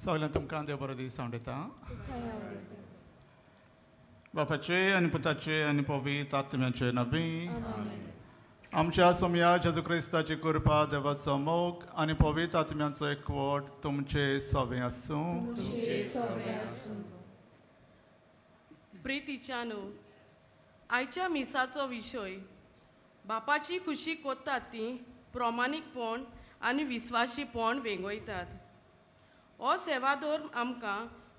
सगळ्यांक तुमकां देव बरो दीस हांव दिता. बापाचे आनी पुताचे आनी पवित्र आत्म्याचे नबी. आमच्या सोम्या जेजू क्रिस्ताची कृपा, देवाचो मोग आनी पवित्र आत्म्याचो एकवट तुमचे सवे आसूं. प्रितीच्यानो, आयच्या मिसाचो विशय बापाची खुशी कोत्तात ती प्रामाणीकपण आनी विस्वाशीपण वेंगयतात. हो सेवादोर आमकां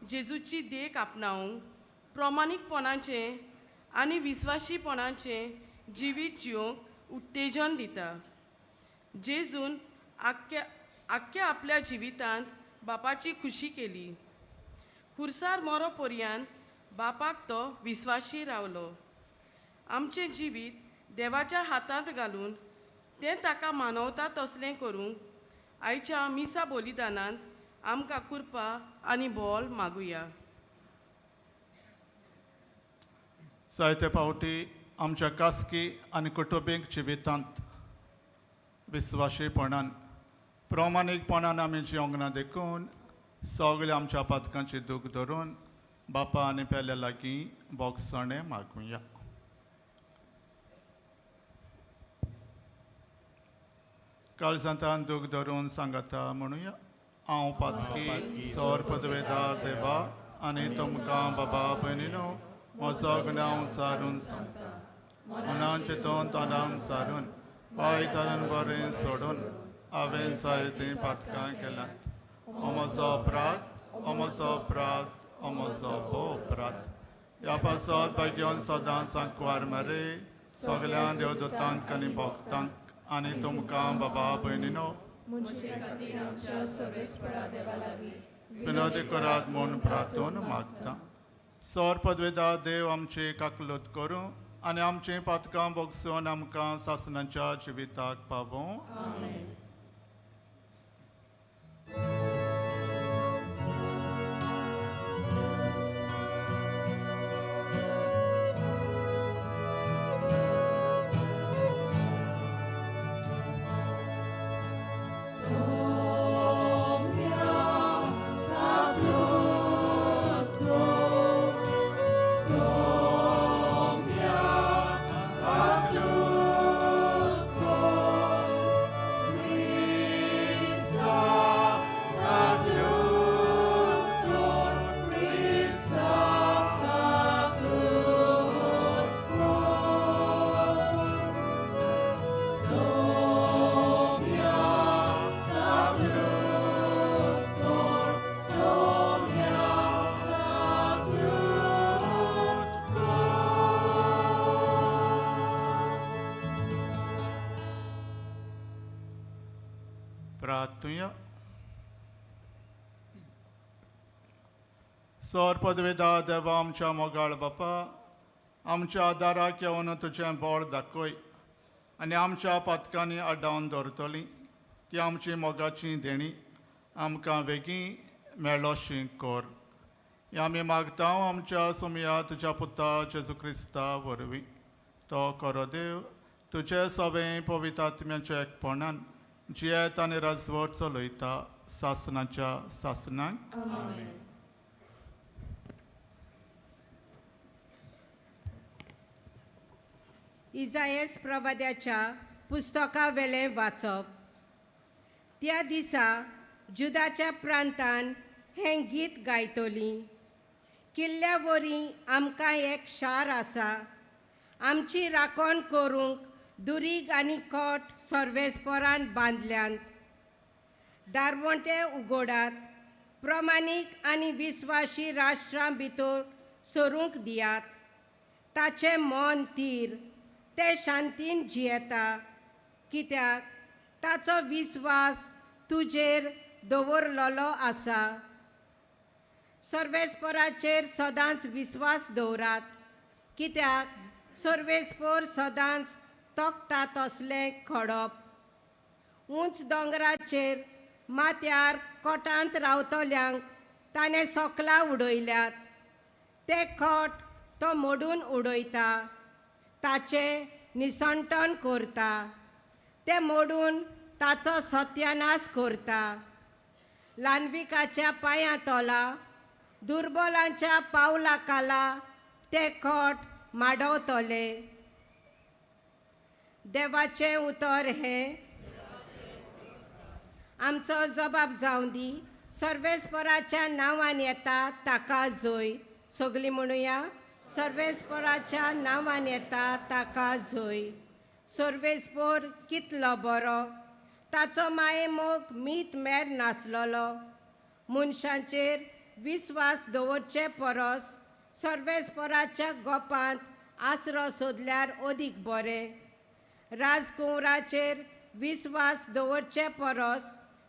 जेजूची देख आपणावंक प्रामाणीकपणाचे आनी विस्वाशीपणाचे जिवीत जिवंक उत्तेजन दिता. जेजून आख्या आपल्या जिवितांत बापाची खुशी केली. खुर्सार मरो पर्यंत बापाक तो विस्वाशी रावलो. आमचें जिवीत देवाच्या हातांत घालून तें ताका मानवता तसलें करूंक आयच्या मिसा बलिदानांत आमकां कृपा आनी बोल मागुया. जायते फावटी आमच्या खासगी आनी कुटुंबीक जिवितांत विस्वाशीपणान प्रामाणीकपणान आमी जिवंक ना देखून सगल्या आमच्या पातकांची दूख धरून बापा आनी पेल्या लागीं बोगसणें मागुया. काळजांतान दूख धरून सांगाता म्हणुया. हांव पातकी सौर पदवेदार देवा आनी तुमकां बाबा भयणीनो म्हजो गुन्यांव सारून सांगता. मनान चिंतून तोंडान सारून पायतान बरें सोडून हांवें जायतीं पातकां केल्यात. हो म्हजो अपराध, हो म्हजो अपराध. ह्या पासत बेगीन सदांच सांकवार मरे सगल्या देवदूतांक आनी भक्तांक आनी तुमकां बाबा भयणीनो विनोदी करात म्हूण प्रार्थून मागता. सौर पदवेदार देव आमची काकलूत करूं आनी आमची पातकां बोगसून आमकां सासणाच्या जिविताक पावूं. प्रार्थूया. सौर पदवेदार देवा आमच्या मोगाळ बापा, आमच्या आदाराक येवन तुजें बोळ दाखय आनी आमच्या पातकांनी आडावन दवरतलीं ती आमची मोगाची देणी आमकां बेगीन मेळोशी कर. हें आमी मागता आमच्या सोम्या तुज्या पुता जेजू क्रिस्ता वरवीं. तो खरो देव तुजे सवें पवित्र आत्म्याच्या एकपणान जियेत आनी राजवट चलयता सासणाच्या सासणांक. इसायास प्रवाद्याच्या पुस्तका वेलें वाचप. त्या दिसा जुदाच्या प्रांतान हें गीत गायतलीं. किल्ल्या वरीं आमकां एक शार आसा. आमची राखण करूंक दुरीग आनी कोट सर्वेस्परान बांदल्यांत. दारवंटे उगडात. प्रमाणीक आनी विस्वाशी राष्ट्रां भितर सरूंक दियात. ताचें मन तीर ते शांतीन जियेता, कित्याक ताचो विस्वास तुजेर दवरलेलो आसा. सर्वेस्पराचेर सदांच विस्वास दवरात, कित्याक सर्वेस्पर सदांच तोखता तसलें खडप. उंच दोंगराचेर माथ्यार कोटांत रावतल्यांक ताणें सोकला उडयल्यात. ते खोट तो मोडून उडयता, ताचें निसंटन करता. ते मोडून ताचो सत्यानाश करता. लानविकाच्या पांयां तोला दुर्बलांच्या पावला काला ते खोट माडवतले. देवाचें उतर हे आमचो जबाब जावं दी. सर्वेस्पराच्या नांवान येता ताका जोय. सगळीं म्हणुया, सर्वेस्पराच्या नांवान येता ताका जोय. सर्वेस्पर कितलो बरो, ताचो माये मोग मीत मेर नासलोलो. मनशांचेर विस्वास दवरचे परस सर्वेस्पराच्या गोपांत आसरो सोदल्यार अदीक बरें. राजकुंवराचेर विस्वास दवरचे परस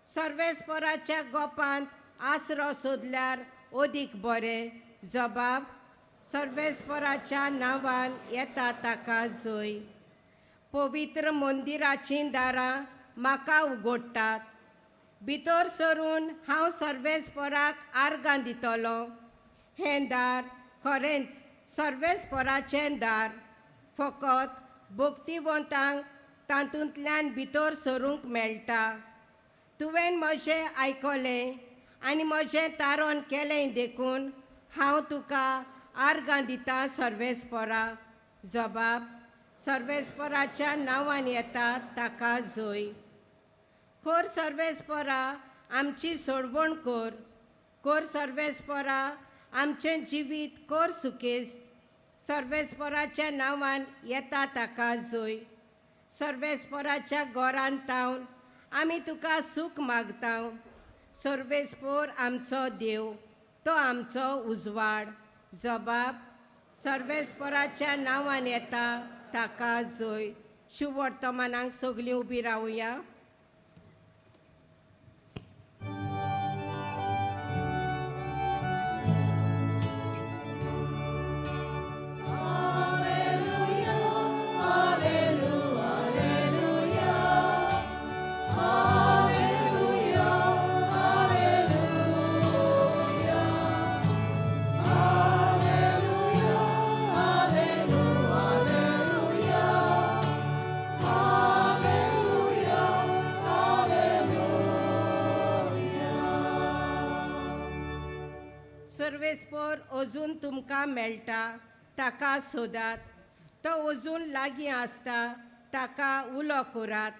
सर्वेस्पराच्या गोपांत आसरो सोदल्यार अदीक बरें. जबाब, सर्वेस्पराच्या नांवान येता ताका जोय. पवित्र मंदिराचीं दारां म्हाका उगडटात. भितर सरून हांव सर्वेस्पराक आर्गां दितलों. हें दार खरेंच सर्वेस्पराचें दार. फकत भक्तिवंतांक तातूंतल्यान भितर सरूंक मेळटा. तुवें म्हजें आयकलें आनी म्हजें तारण केलें देखून हांव तुका आर्गां दितां सर्वेस्परा. जबाब, सर्वेस्पराच्या नांवान येता ताका जोय. खोर सर्वेस्परा, आमची सोडवण कर. खोर सर्वेस्परा, आमचें जिवीत कर सुकेस. सर्वेस्पराच्या नांवान येता ताका जोय. सर्वेस्पराच्या घरांत तावन आमी तुका सूख मागतां. सर्वेस्पर आमचो देव, तो आमचो उजवाड. जबाब, सर्वेस्पराच्या नांवान येता ताका जोय. शुभ वर्तमानांक सगळीं उबीं रावया. सर्वेस्पर अजून तुमकां मेळटा ताका सोदात. तो अजून लागीं आसता ताका उलो करात.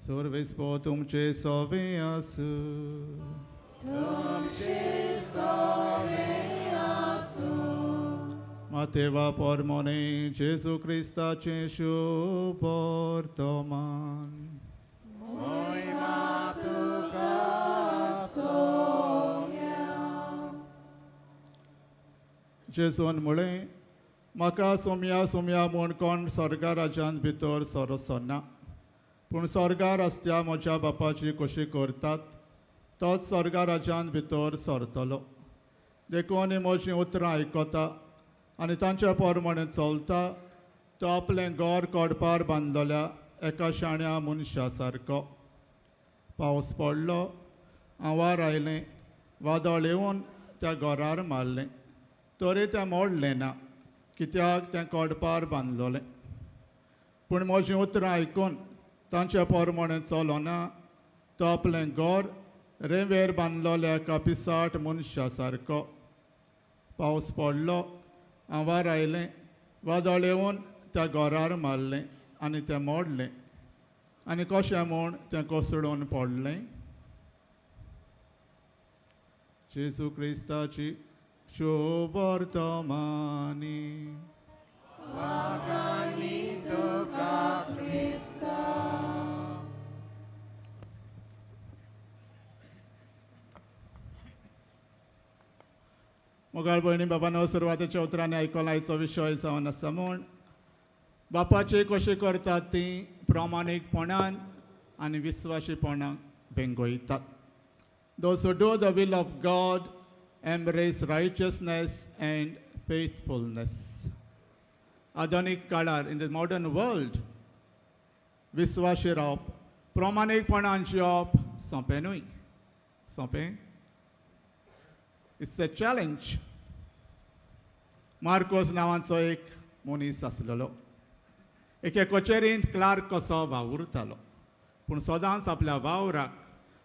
सर्वेस्po तुमचे सोबे आसू. Mateva pormone Jesu Christace शुभ वर्तमान. जेजून म्हळें, म्हाका सोम्या सोम्या म्हूण कोण स्वर्गा राज्यांत भितर सरसना, पूण स्वर्गा रस्त्या म्हज्या बापाची कशी करतात तोच स्वर्गा राज्यांत भितर सरतलो. देखून म्हजीं उतरां आयकता आनी तांच्या प्रमाणे चलता तो आपलें घर कोडपार बांदलेल्या एका शाण्या मनशा सारको. पावस पडलो, आवार आयलें, वादळ येवन त्या घरार मारलें, तरी तें मोडलें ना, कित्याक तें कोडपार बांदलोलें. पूण म्हजीं उतरां आयकून तांच्या प्रमाणे चलोना तो आपलें घर रेंवेर बांदलोल्या एका पिसाट मनशा सारको. पावस पडलो, आवार आयलें, वादळ येवन त्या घरार मारलें आनी तें मोडलें, आनी कशें म्हूण तें कोसळून पडलें. जेजू क्रिस्ताची शुभ वर्तमानी. मोगाळ भयणी बाबांनो, सुरवातेच्या उतरांनी आयकला आयचो विशय जावन आसा म्हूण बापाचे कशें करतात ती प्रामाणीकपणान आनी विस्वाशीपणाक भेंगोयतात. Those who do the will of God embrace righteousness and faithfulness. आधुनीक काळार in the modern world विस्वाशी रावप, प्रामाणीकपणान जिवप सोंपें न्हय. सोंपें? It's a challenge. मार्कोस नांवाचो एक मनीस आसलेलो. एके कचेरींत क्लार्क कसो वावुरतालो, पूण सदांच आपल्या वावराक,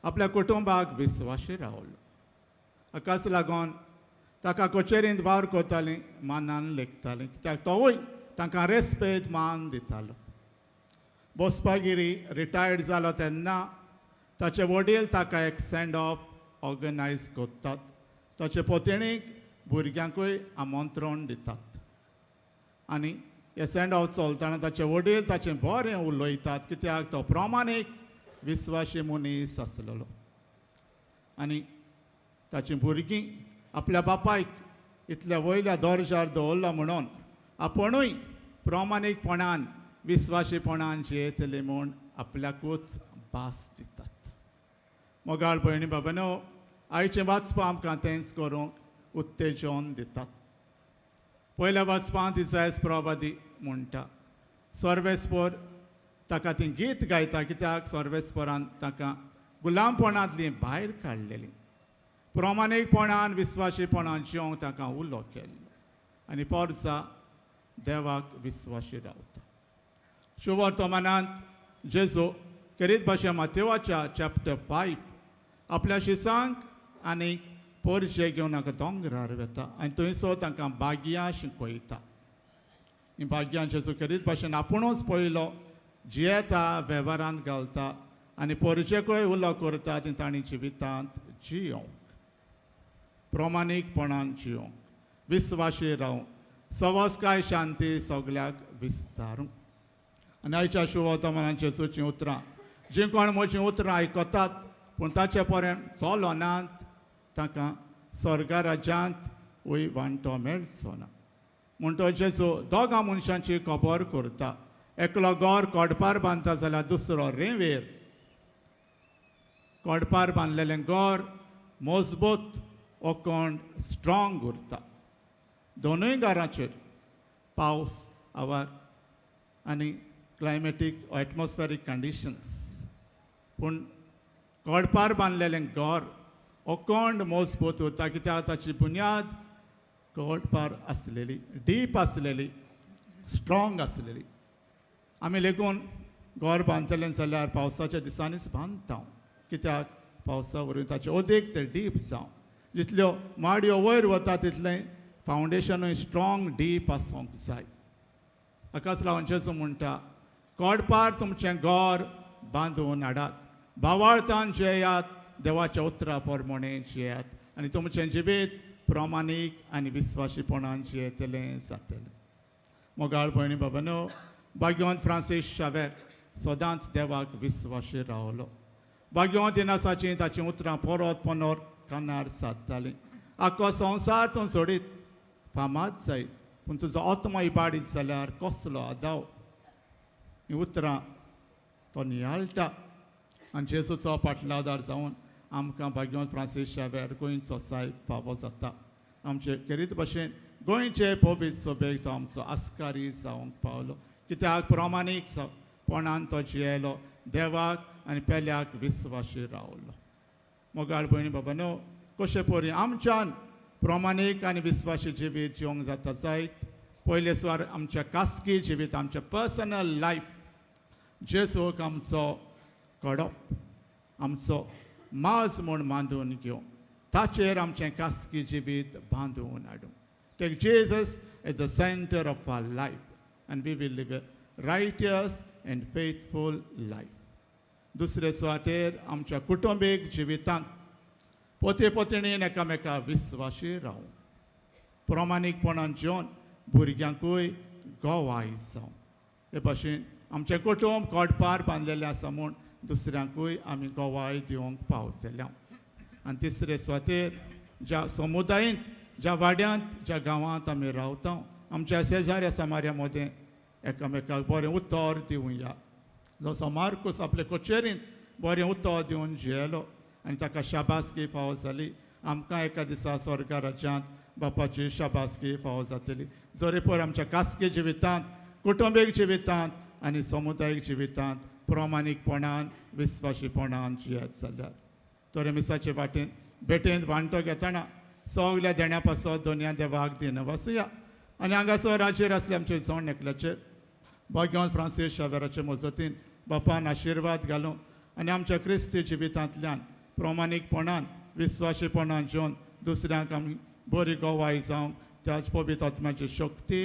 आपल्या कुटुंबाक विस्वाशी रावलो. हाकाच लागून ताका कचेरींत वावर करतालीं मानान लेखतालीं, कित्याक तोवूय तांकां रेस्पेद मान दितालो. बसपागिरी रिटायर्ड जालो तेन्ना ताचे वडील ताका एक सेंड ऑफ ऑर्गनायज करतात. ताचे पोतेणीक भुरग्यांकूय आमंत्रण दितात आनी हे सेंड ऑफ चलतना ताचे वडील ताचें बरें उलयतात, कित्याक तो प्रामाणीक विस्वाशी मनीस आसलेलो. आनी ताचीं भुरगीं आपल्या बापायक इतल्या वयल्या दर्जार दवरला म्हणून आपुणूय प्रामाणीकपणान विस्वाशीपणान जियेतले म्हूण आपल्याकूच भास दितात. मोगाळ भयणी बाबांनो, आयचें वाचपां आमकां तेंच करूंक उत्तेजन दितात. पयल्या वाचपांत इसायास प्रवादी म्हणटा, सर्वेस्पर ताका ती गीत गायता, कित्याक सर्वेस्परान ताका गुलामपणांतली भायर काडलेली. प्रामाणीकपणान विस्वाशीपणान जिवंक ताका उलो केल्लो आनी पोरसा देवाक विस्वाशी रावता. शुवर्तमानांत जेजू करीत भाशेन मातेवाच्या चॅप्टर 5 आपल्या शिसांक आनी पोरशे घेवन ताका दोंगरार वेता आनी थंयसर तांकां भाग्यां शिकयता. ही भाग्यां जेजू करीत भाशेन आपुणूच पयलो जियेता, वेव्हारांत घालता आनी पोरशेकूय उलो करता ती तांणी जिवितांत जियोंक, प्रामाणीकपणान जियोंक, विस्वाशी रावंक, सवस्काय शांती सगल्याक विस्तारूंक. आनी आयच्या शुवर्तमानांत जेजूचीं उतरां, जीं कोण म्हजीं उतरां आयकतात पूण ताचे पर्यंत चलो नात ताका स्वर्गा राज्यांत वय वांटो मेळचो ना. म्हणटो जेजू दोगां मनशांची खबर करता. एकलो गोर कोडपार बांदता जाल्यार दुसरो रेंवेर. कोडपार बांदलेलें गोर मजबूत अखंड स्ट्रॉंग उरता. दोनूय घरांचेर पावस, आवार आनी क्लायमेटीक एटमॉस्फेरीक कंडिशन्स, पूण कोडपार बांदलेलें गोर अखंड मजबूत उरता, कित्याक ताची बुन्याद कोडपार आसलेली, डीप आसलेली, स्ट्रॉंग आसलेली. आमी लेगून गोर बांदतलें जाल्यार पावसाच्या दिसांनीच बांदता, कित्याक पावसा वरवीं ताचें उदीक तें डीप जावं. जितल्यो माडयो वयर वता तितलें फावंडेशनूय स्ट्रॉंग डीप आसूंक जाय. हाकाच लागून जेजू म्हणटा, कोडपार तुमचें गोर बांदून हाडात, भावार्थान जियेयात, देवाच्या उतरा प्रमाणें जियेयात आनी तुमचें जिवीत प्रामाणीक आनी विस्वाशीपणान जियेतलें जातलें. मोगाळ भयणी बाबांनो, भाग्यवंत फ्रांसीस शावेर सदांच देवाक विस्वाशी रावलो. भाग्यवंत इनासाचीं ताचीं उतरां परत परत कानार सादतालीं. आख्खो संवसार तूं सोडीत फामाद जायत, पूण तुजो आत्मा इबाडीत जाल्यार कसलो आदाव. हीं उतरां तो नियाळटा आनी जेजूचो पाटलादार जावन आमकां भाग्यवंत फ्रांसीस शावेर गोंयचो सायब फावो जाता. आमचे करीत भाशेन गोंयचे पबीत सभेक तो आमचो आस्कारी जावंक पावलो, कित्याक प्रामाणीकपणान तो जियेलो, देवाक आनी पेल्याक विस्वाशी रावलो. मोगाळ भयणी बाबांनो, कशे परी आमच्यान प्रामाणीक आनी विस्वाशी जिवीत जिवंक जाता जायत. पयले सुवार आमचें खासगी जिवीत, आमचें पर्सनल लायफ जेजूक आमचो कडप, आमचो माज म्हूण बांदून घेवंक, ताचेर आमचें खासगी जिवीत बांदून हाडूंक. Take Jesus at the center of our life and we will live a righteous and faithful life. दुसरे सुवातेर आमच्या कुटुंबीक जिवितांत पोते पोतणीन एकामेका विस्वाशी रावंक, प्रामाणीकपणान जिवन भुरग्यांकूय गोवाय जावं. हे भाशेन आमचें कुटुंब कोडपार बांदलेलें आसा म्हूण दुसऱ्यांकूय आमी गोवाय दिवंक पावतले. आनी तिसरे सुवातेर ज्या समुदायांत, ज्या वाड्यांत, ज्या गांवांत आमी रावता, आमच्या शेजाऱ्या समाऱ्या मदें एकामेकाक बरें उतर दिवया. जसो मार्कूस आपले कचेरींत बरें उतर दिवन जियेलो आनी ताका शाबासकी फावो जाली, आमकां एका दिसा स्वर्ग राज्यांत बापाची शाबासकी फावो जातली. जोरेपोर आमच्या खासगी जिवितांत, कुटुंबीक जिवितांत आनी समुदायीक जिवितांत प्रामाणीकपणान विस्वाशीपणान जियेत जाल्यार तोरे मिसाचे वाटेन भेटेंत वांटो घेतना सगल्या देण्या पासत दोनया देवाक दिन वसुया. आनी हांगासर राजेर आसले आमचे जोण एकल्याचेर भाग्यवंत फ्रांसीस शावेराचे मजतीन बापान आशिर्वाद घालूं आनी आमच्या क्रिस्ती जिवितांतल्यान प्रामाणीकपणान विस्वाशीपणान जिवन दुसऱ्यांक आमी बरी गोवाय जावंक त्याच पवित्र आत्म्याची शक्ती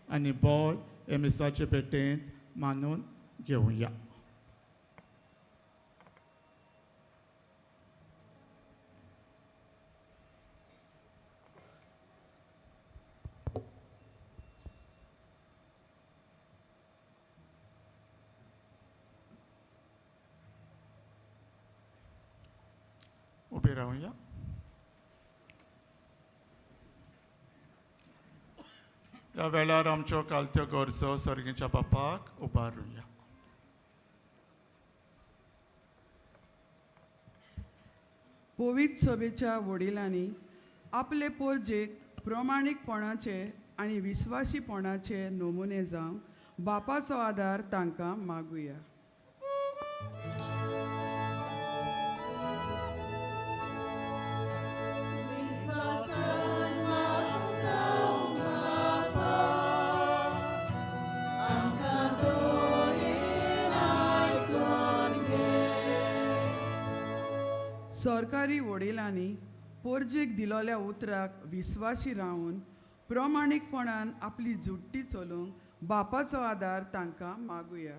आनी बळ हे मिसाचे भेटेंत मानून घेवया. उबे रावया. ह्या वेळार आमच्यो कालत्यो गरजो सर्गीच्या बापाक उबारुया. पवित्र सभेच्या वडिलांनी आपले पोरजेक प्रामाणीकपणाचे आनी विस्वाशीपणाचे नमुने जावन बापाचो आदार तांकां मागुया. सरकारी वडिलांनी पोरजेक दिलोल्या उतराक विस्वाशी रावन प्रामाणीकपणान आपली जुट्टी चलोवंक बापाचो आदार तांकां मागुया.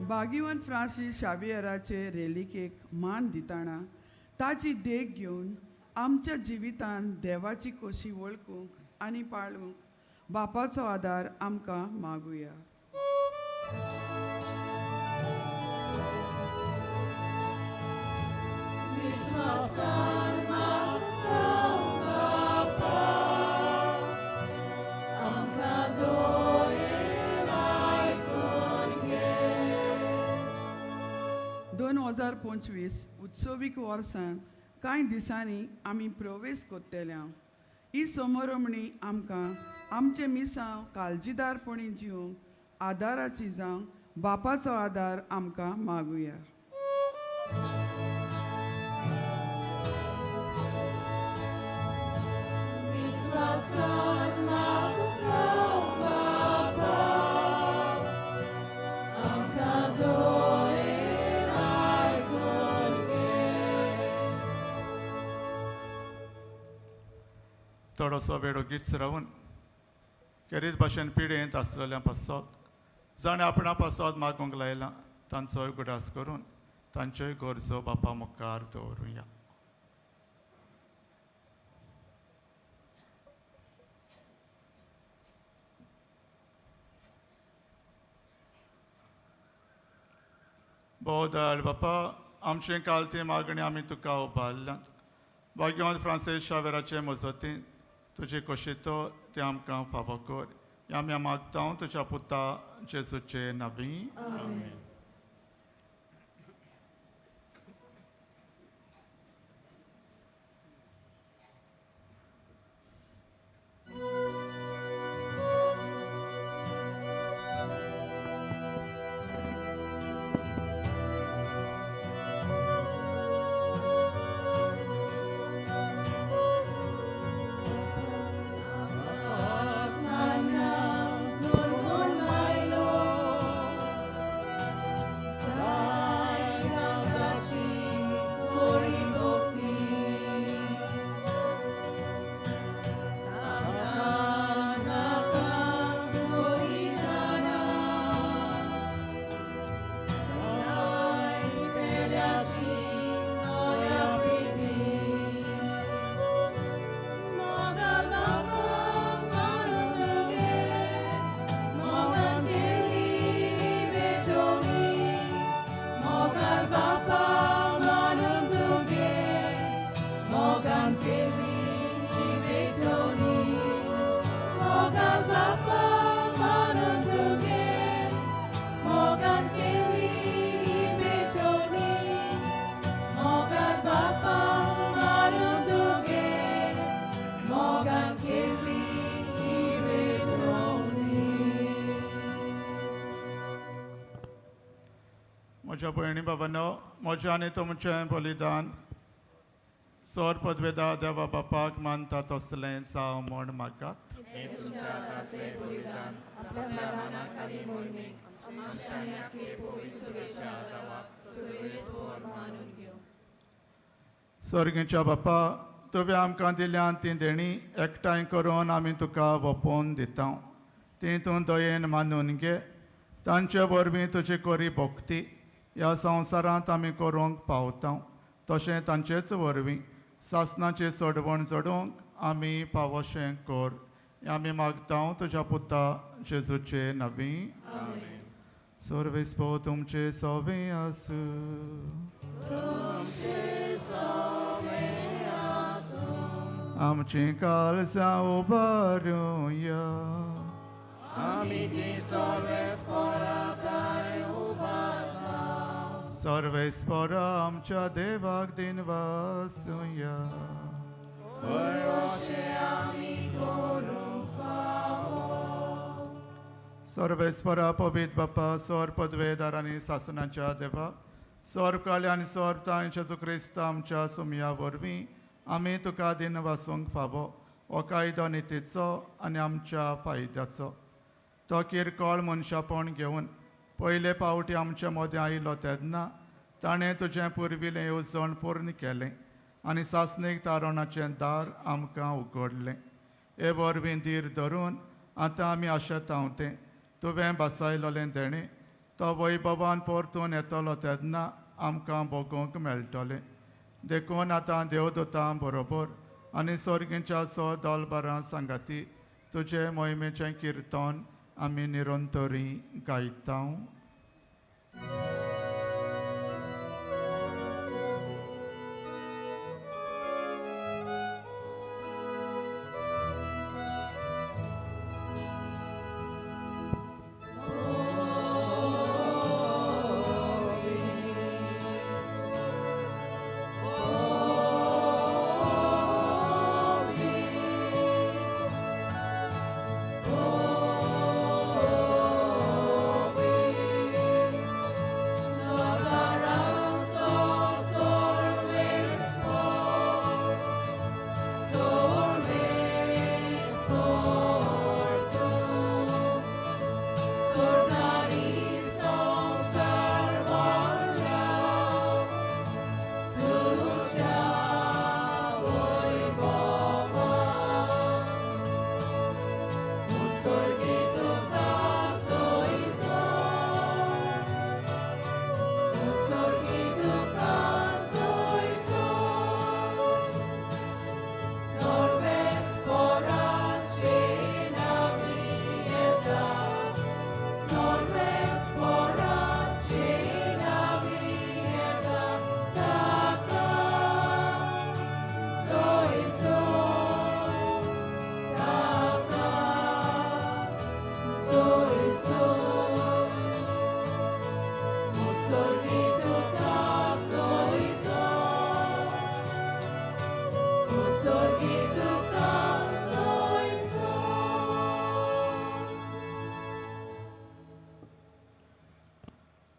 भाग्यवंत फ्रांसीस शावियराचे रेलिकेक मान दिताना ताची देख घेवन आमच्या जिवितांत देवाची खोशी वळखूंक आनी पाळूंक बापाचो आदार आमकां मागुया. दोन 2025 उत्सवीक वर्सां कांय दिसांनी आमी प्रवेश करतल्या. ही समोरमणी आमकां आमचे मिसांव काळजीदारपणी जिवंक आदाराची जावं बापाचो आदार आमकां मागुया. थोडोसो वेळ ओगीच रावन खेरीत भाशेन पिडेंत आसलेल्या पासत जाणें आपणा पासत मागूंक लायला तांचोय गुडास करून तांच्योय गरजो बापा मुखार दवरुया. बोदाळ बापा, आमचे कालती मागणी आमी तुका उबारल्यात. भाग्यवंत फ्रांसीस शावेराचे मजतीन तुजी कशितो ते आमकां फावो कर. हें आमी मागता तुज्या पुता जेजूचे नबी. म्हज्या भयणी बाबांनो, म्हजें आनी तुमचें बलिदान सर पदवेदार देवा बापाक मानता तसलें जावं म्हण म्हाका स्वर्गीच्या बापा, तुवें आमकां दिल्यान ती देणी एकठांय करून आमी तुका वपोवन दिता. ती तूं दयेन मानून घे. तांचे वरवीं तुजी कोरी भोक्ती ह्या संवसारांत आमी करूंक पावता. तशें तांचेच वरवीं सासणाची सोडवण जोडूंक आमी पावोशें कर. हें आमी मागता तुज्या पुता जेजूचे नवी. सर्वेस्पो तुमचे सोवें आसूं. आमची काळजां उबारूया. सर्वेस्परा आमच्या देवाक दिन वासूया. सर्वेस्परा पवित्र बापा, सौर पदवेदार आनी सासणाच्या देवा, सौर काळे आनी सौर ताय जेजू क्रिस्त आमच्या सुमया वरवीं आमी तुका दिन वासूंक फावो. हो कायदो नितीचो आनी आमच्या फायद्याचो. तो किरकोळ मनशापण घेवन पयले पावटी आमच्या मदें आयलो तेन्ना ताणें तुजें पुर्विलें येवजण पूर्ण केलें आनी सासणीक तारणाचें दार आमकां उगडलें. हे वरवीं धीर धरून आतां आमी आशेतांव तें तुवें बसयलोलें देणें तो वैभवान परतून येतलो तेन्ना आमकां भोगूंक मेळटलें. देखून आतां देवदूतां बरोबर आनी सर्गीच्या दोलबारां सांगाती तुजे मोहिमेचें किर्तन आमी निरंतरी गायता.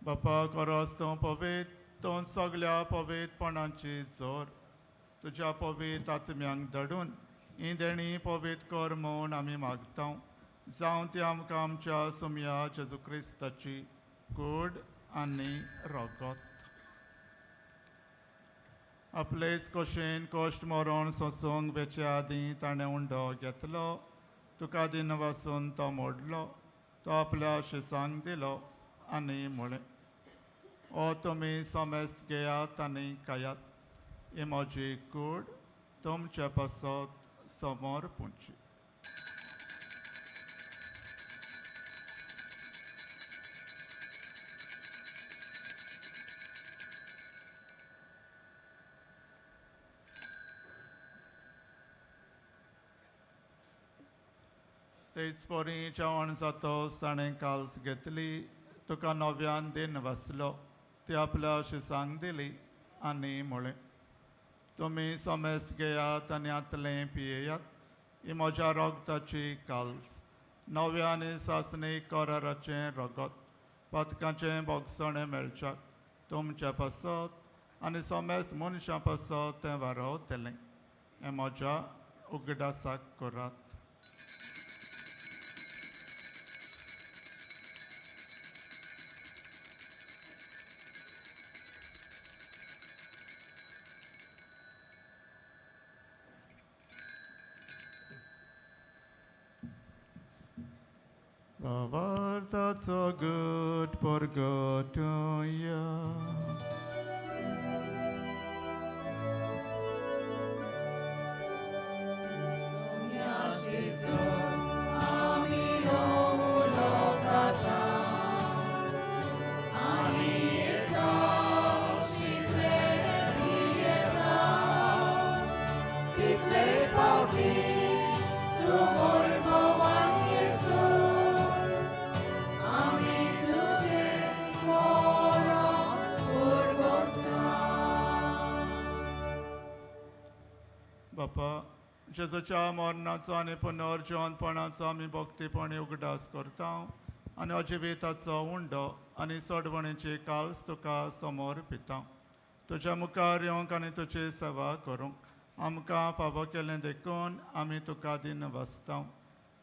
बापा खरोच तूं पवित्र, तूं सगळ्या पवित्रपणाची जोर तुज्या पवित्र आत्म्यांक धडून ही देणी पवित्र कर म्हूण आमी मागता. जावं ती आमकां आमच्या सुमया जेजू क्रिस्ताची कूड आनी रगत. आपलेच कशेन कश्ट मरण सोसूंक बेचे आदीं ताणें उंडो घेतलो. तुका दिन वासून तो मोडलो. तो आपल्या शिसांक दिलो आनी म्हळें, ओ तुमी सोमेस्त घेयात आनी खायात. ही म्हजी कूड तुमचे पासत समोर पुंची. तेच पोरी जेवण जातोच ताणें काल्स घेतली. तुका नव्यान दिन वाचलो. ती आपल्या शिसांक दिली आनी म्हळें, तुमी सोमेस्त घेयात आनी आतलें पियेयात. ही म्हज्या रगताची काल्स, नव्या आनी सासणी कराराचें रगत, पथकाचें बोगसणें मेळच्याक तुमच्या पासत आनी सोमेस्त मनशां पासत तें वारोवतलें हें म्हज्या उगडासाक करात. Zawarta good pogotuja. बापा जेजूच्या मरणाचो आनी पुनर्जीवनपणाचो आमी भक्तीपणी उगडास करता आनी अजिविताचो उंडो आनी सडवणीची काल्स तुका समोर पिता. तुज्या मुखार येवंक आनी तुजी सेवा करूंक आमकां फावो केलें देखून आमी तुका दिन वसता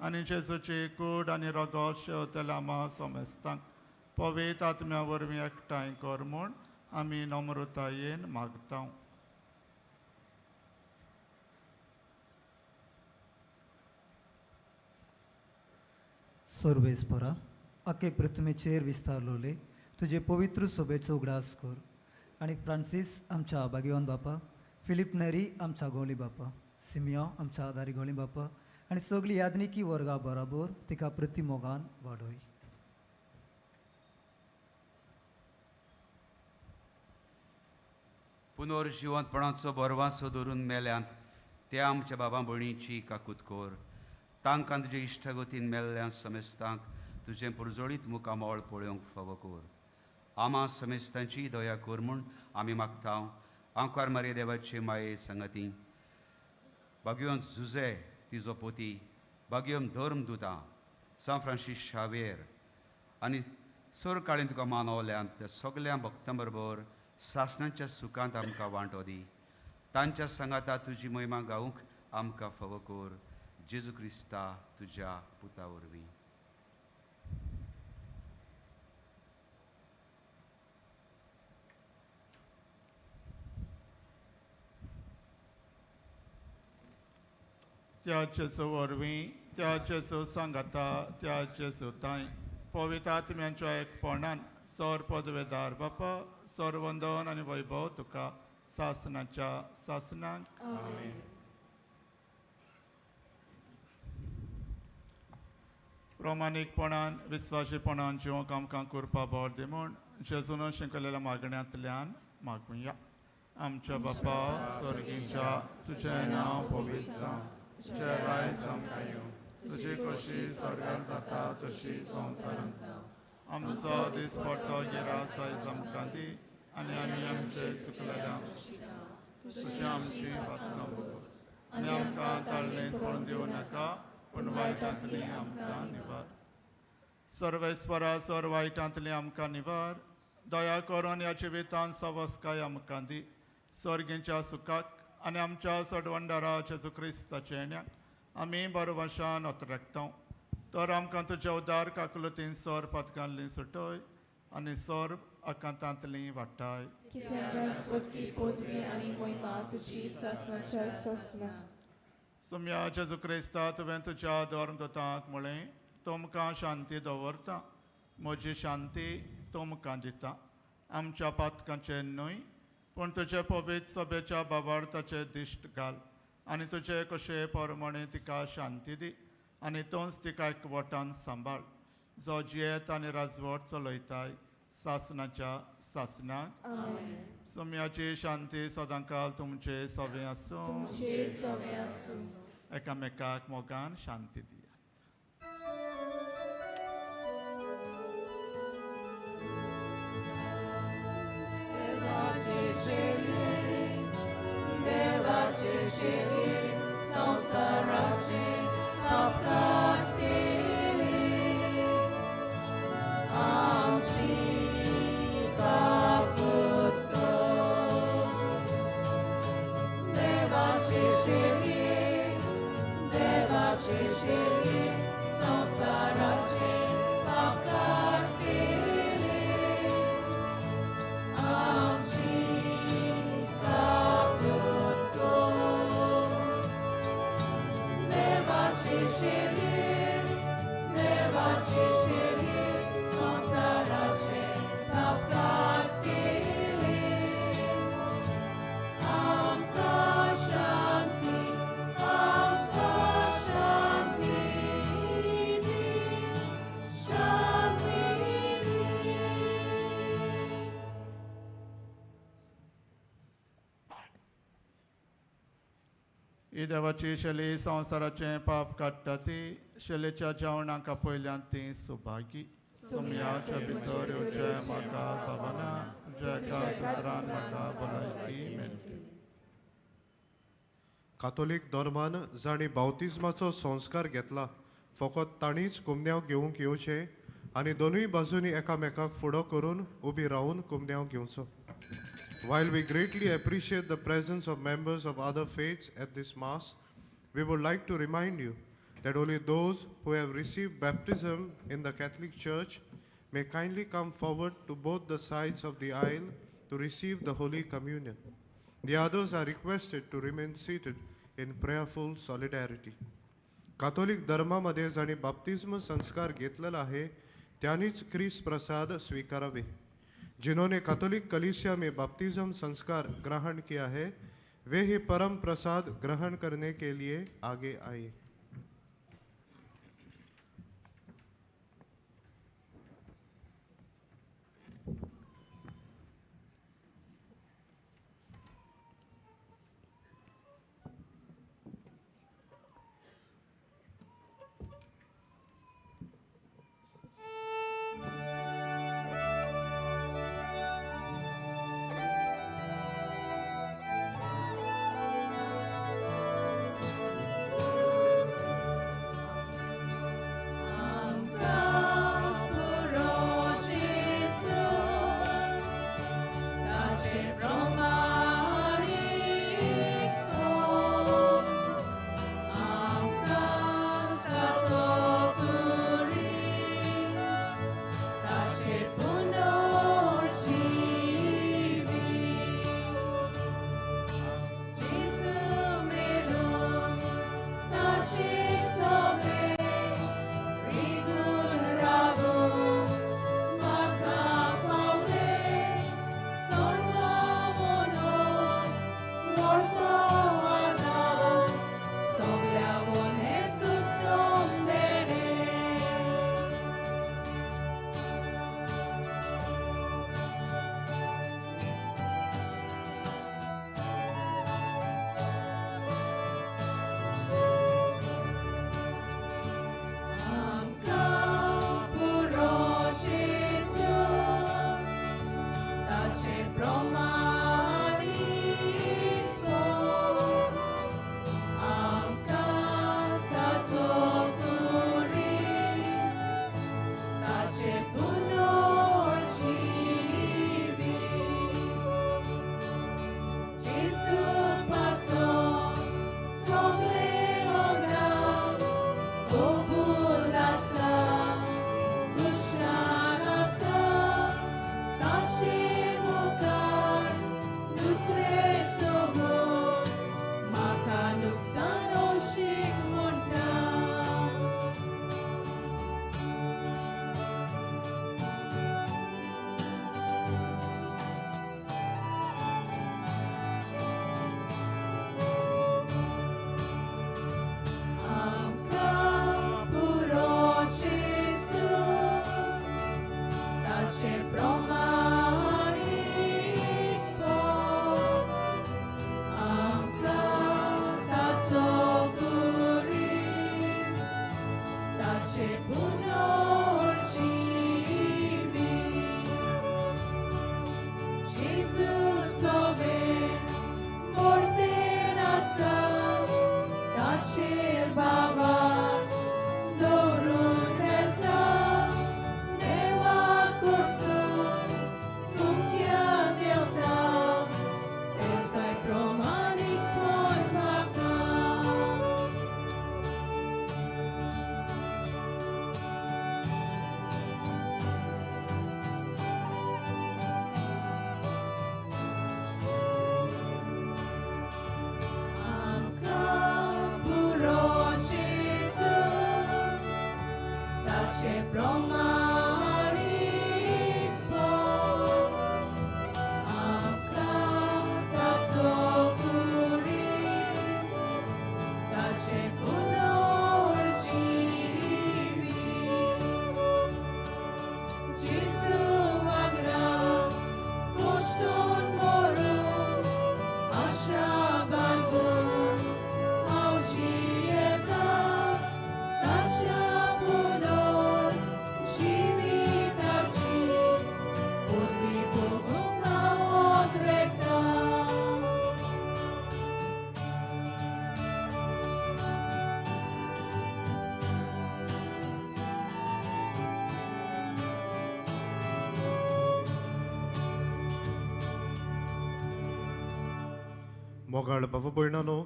आनी जेजूची कूड आनी रगत शेवतल्या आमा सोमेस्तांक पवित आत्म्या वरवीं एकठांय कर म्हूण आमी नम्रतायेन मागता. सर्वेस्परा आखे पृथ्वीचेर विस्तारलोले तुजे पवित्र सोबेचो उगडास कर आनी फ्रांसीस आमच्या भाग्यवान बापा, फिलिप नेरी आमच्या गोळी बापा, सिमियो आमच्या आदारी गोळी बापा आनी सगळी यादनिकी वर्गां बराबर तिका प्रतिमोगान वाडय. पुनर्जीवनपणाचो बरवासो धरून मेल्यांत त्या आमच्या बाबा भयणीची काकूत कोर. तांकां तुजे इश्टगतीन मेल्ल्या समेस्तांक तुजें पुरजोळीत मुखामोळ पळोवंक फावो कर. आमा समेस्तांची दया कर म्हूण आमी मागता. आंकार मारे देवाचे माये संगती भाग्योन जुजे तिजो पोती, भाग्योम धर्मदुतां सान फ्रांसीस शावेर आनी सर काळीन तुका मानवल्यांत त्या सगळ्या भक्तां बरोबर सासणाच्या सुखांत आमकां वांटो दी. तांच्या सांगाता तुजी महिमा गावूंक आमकां फावो कर. जेजू क्रिस्ता तुज्या पुता वरवीं. त्या जेजू वरवीं, त्या जेजू सांगाता, त्या जेजू ताई पवित्र आत्म्याच्या एकपणान सर पदवेदार बापा, सर वंदन आनी वैभव तुका सासणाच्या सासणाक. प्रमाणीकपणान विस्वासीपणान जिवंक आमकां करपा बळ दी म्हूण जेजून शिकलेल्या मागण्यांतल्यान मागुया. आमच्या बापा स्वर्गीच्या तुजें नांव पवित्र जावं, तुजें रायज आमकां येवं, तुजी कशी स्वर्गांत जाता तशी संवसारांत जावं. आमचो दीस पडटो गिरास आयज आमकां दी आनी आमी आमचे चुकलेल्यांक तुजी आमची वाटकां बस आनी आमकां ताळणेंत पडून दिवं नाका पूण वायटांतली आमकां निवार. सर्वेस्परा सर वायटांतली आमकां निवार. दया करून ह्या जिवितांत सवस्काय आमकां दी. सर्गीच्या सुखाक आनी आमच्या सडवंडारा जेजू क्रिस्ताचे येण्याक आमी बरोवशान ओतरेकता. तर आमकां तुज्या उदार काकुलतीन सर पदकांतली सुटय आनी सर आकांतांतली वाटाय. सुम्या जेजू क्रिस्ता तुवें तुज्या धर्मदूतांक म्हळें तुमकां शांती दवरता, म्हजी शांती तुमकां दिता. आमच्या पातकांचेर न्हय पूण तुजे पवित्र सभेच्या बाबार्थाचे दिश्ट घाल आनी तुजे कशे परमणे तिका शांती दी आनी तोच तिका एकवटान सांबाळ. जो जियेत आनी राजवट चलयताय सासणाच्या सासणाक. सुम्याची शांती सदांकाल तुमचे सवे आसूं. एकामेकाक मोगान शांती दिया. Amci, Kaku. ही देवाची शैली संवसाराचें पाप काडटा ती शैलीच्या जेवणाक पयल्यान ती सुभागी सुमयाच्या भितर येवचें म्हाका भावना जेका सुदारान म्हाका भलायकी मेळटली. कातोलीक धर्मान जाणी बावतिजमाचो संस्कार घेतला फकत ताणीच कुमन्यांव घेवंक येवचें आनी दोनूय बाजूनी एकामेकाक फुडो करून उबी रावन कुमन्यांव घेवचो. While we greatly appreciate the presence of members of other faiths at this Mass, we would like to remind you that only those who have received baptism in the Catholic Church may kindly come forward to both the sides of the aisle to receive the Holy Communion. The others are requested to remain seated in prayerful solidarity. Catholic धर्मामध्ये जाणी बाप्तिस्म संस्कार घेतलेला आहे त्यांनीच ख्रिस्त प्रसाद स्वीकारावे. जिन्होंने Catholic कलीसिया में बपतिस्म संस्कार ग्रहण किया है वे ही परम प्रसाद ग्रहण करने के लिए आगे आए. मोगाळ बाबा भयणानो,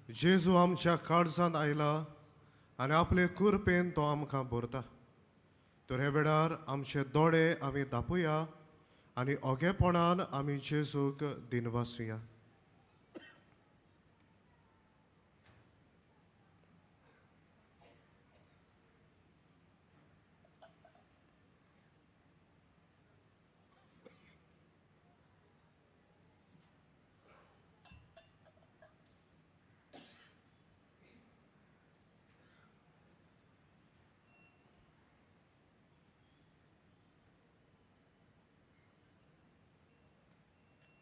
जेजू आमच्या काळजांत आयला आनी आपले कुरपेन तो आमकां भरता. तर हे वेळार आमचे दोळे आमी धापुया आनी ओगेपणान आमी जेजूक दिनवासुया.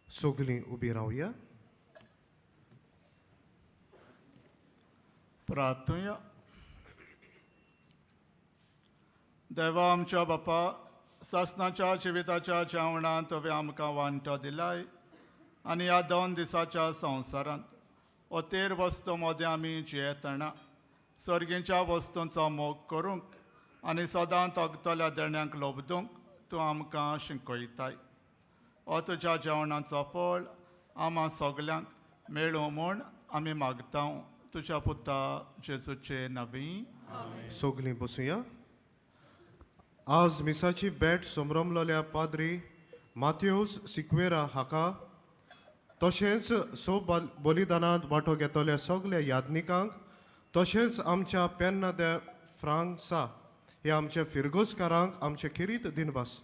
सगलीं उबी रावया. प्रार्थूया. देवा आमच्या बापा, सासणाच्या जिविताच्या जेवणांत तुवें आमकां वांटो दिलाय आनी ह्या 2 दिसाच्या संवसारांत अतेर वस्तू मोदें आमी जियेतना सर्गेच्या वस्तूंचो मोग करूंक आनी सदां तगतल्या देण्यांक लोबदूंक तूं आमकां शिकयताय. हो तुज्या जेवणाचो फळ आम्हा सगल्यांक मेळूं म्हूण आमी मागता तुज्या पुता जेजूचे नवी. सगलीं बसुया. आज मिसाची भेट समरमलेल्या पाद्री माथ्यूस सिक्वेरा हाका तशेंच बलिदानांत वांटो घेतल्या सगल्या यादनिकांक तशेंच आमच्या पेन्ना दे फ्रांसा हे आमच्या फिरगोसकारांक आमचे खिरीत दिनवास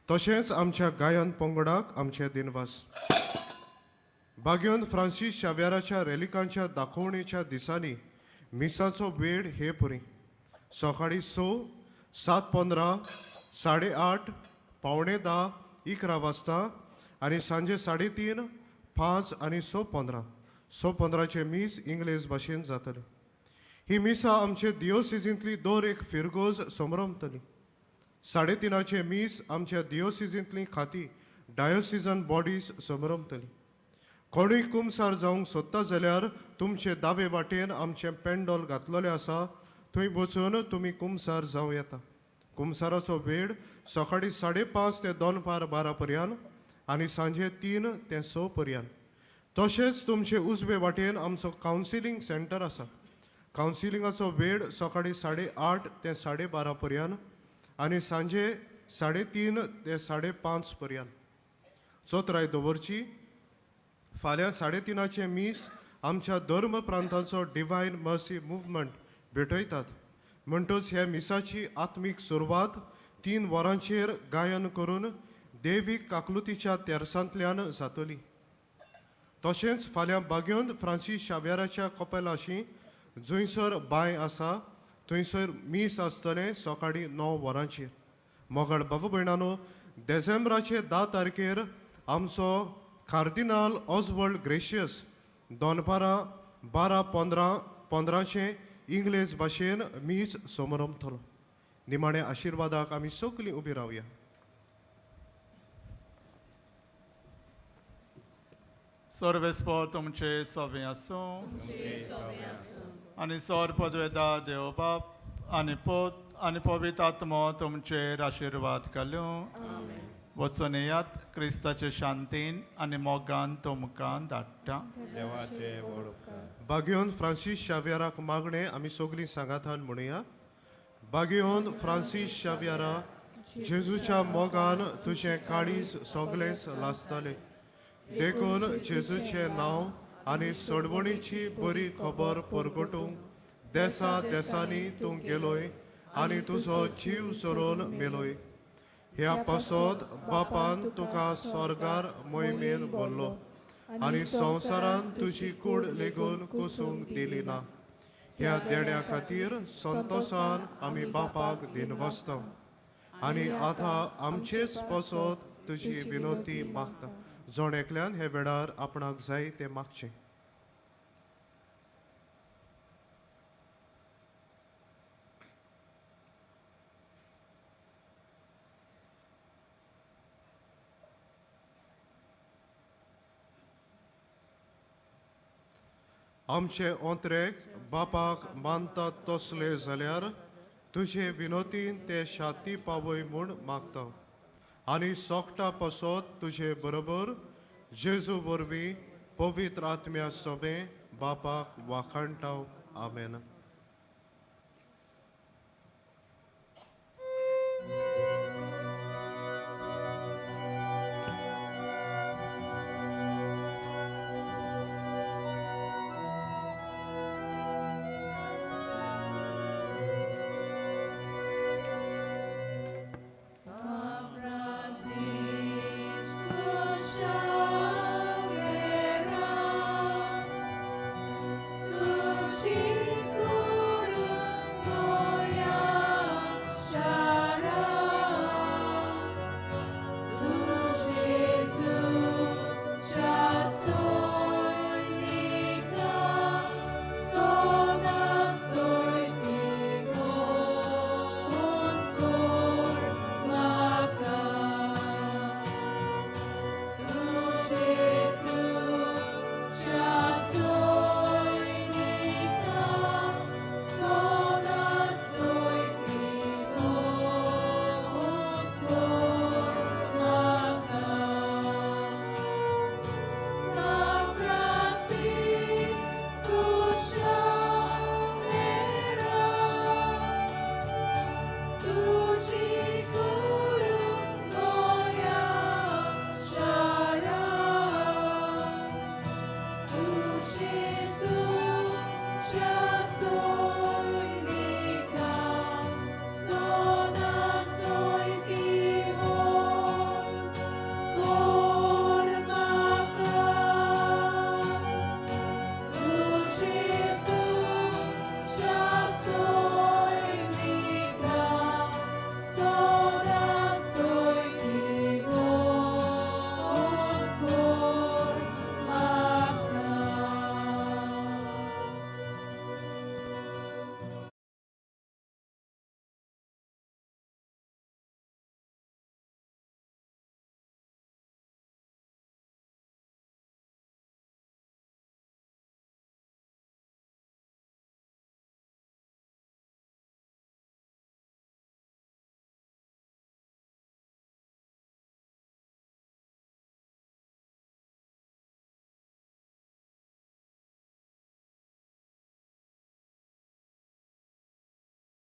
तशेंच आमच्या गायन पंगडाक आमचे दिनवास. बागेवन फ्रांसीस शावेराच्या रेलिकांच्या दाखोवणेच्या दिसांनी मिसाचो वेळ हे पुरी सकाळी 6, 7:15, 8:30, 9:45, 11 वाजता आनी सांजे 3:30, 5 आनी 6:15. 6:15चे मीस इंग्लीश भाशेन जातले. ही मिसा आमचे दियोसिजींतली दर एक फिरगोज समरमतली. 3:30चे मीस आमच्या दियोसिजींतली खाती डायोसिजन बॉडीज समरमतली. कोणूय कुमसार जावंक सोदता जाल्यार तुमचे दावे वाटेन आमचें पेंडॉल घातलेलें आसा, थंय बसून तुमी कुमसार जावं येता. कुमसाराचो वेळ सकाळी 5:30 ते दनपार 12 पर्यंत आनी सांजे 3 ते 6 पर्यंत. तशेंच तुमचे उजवे वाटेन आमचो कावन्सिलींग सेंटर आसा. कावन्सिलिंगाचो वेळ सकाळी 8:30 ते 12:30 पर्यंत आनी सांजे 3:30 ते 5:30 पर्यंत. चोतराय दवरची. फाल्यां 3:30चे मीस आमच्या धर्म प्रांताचो डिवायन मर्सी मुवमेंट भेटयतात. म्हणटच हे मिसाची आत्मीक सुरवात 3 वरांचेर गायन करून देवीक काकलुतीच्या तेरसांतल्यान जातली. तशेंच फाल्यां बागेवन फ्रांसीस शावेराच्या कपेलाशी जंयसर बाय आसा थंयसर मीस आसतलें सकाळी 9 वरांचेर. मोगाळ बाबा भयणानो, डिसेंबराचे 10 तारखेर आमचो कार्दिनाल ऑजवर्ल्ड ग्रेशियस दनपारां 12:15 इंग्लीश भाशेन मीस समरमतलो. निमाण्या आशिर्वादाक आमी सगलीं उबी रावया. सर्वेस्पर तुमचे सवे आसूं आनी सर पदवेदा देव बाप आनी पोत आनी पवित्र आत्मो तुमचेर आशिर्वाद घालूं. वचून येयात, क्रिस्ताचे शांतीन आनी मोगान तुमकां धाडटा. बागेवन फ्रांसीस शावेराक मागणें आमी सगलीं सांगातान म्हणुया. बागेवन फ्रांसीस शावेरा, जेजूच्या मोगान तुजें काळीज सगळेंच लासतालें. देखून जेजूचें नांव आनी सडवणीची बरी खबर परगटूंक देसा देसांनी तूं गेलोय आनी तुजो जीव सोडून मेलोय. ह्या पासत बापान तुका स्वर्गार मोहिमेन भरलो आनी संवसारान तुजी कूड लेगून कुसूंक दिली ना. ह्या देण्या खातीर संतोशान आमी बापाक दिनवासता आनी आतां आमचेच पासत तुजी विनोती मागता. जोण एकल्यान हे वेळार आपणाक जाय ते मागचें. आमचे ओंत्रेक बापाक मानतात तसले जाल्यार तुजे विनोतीन ते शाती पावय म्हूण मागता आनी सोगटा पासत तुजे बरोबर जेजू वरवीं पवित्र आत्म्या सोबे बापाक वाखाणटाव आमेन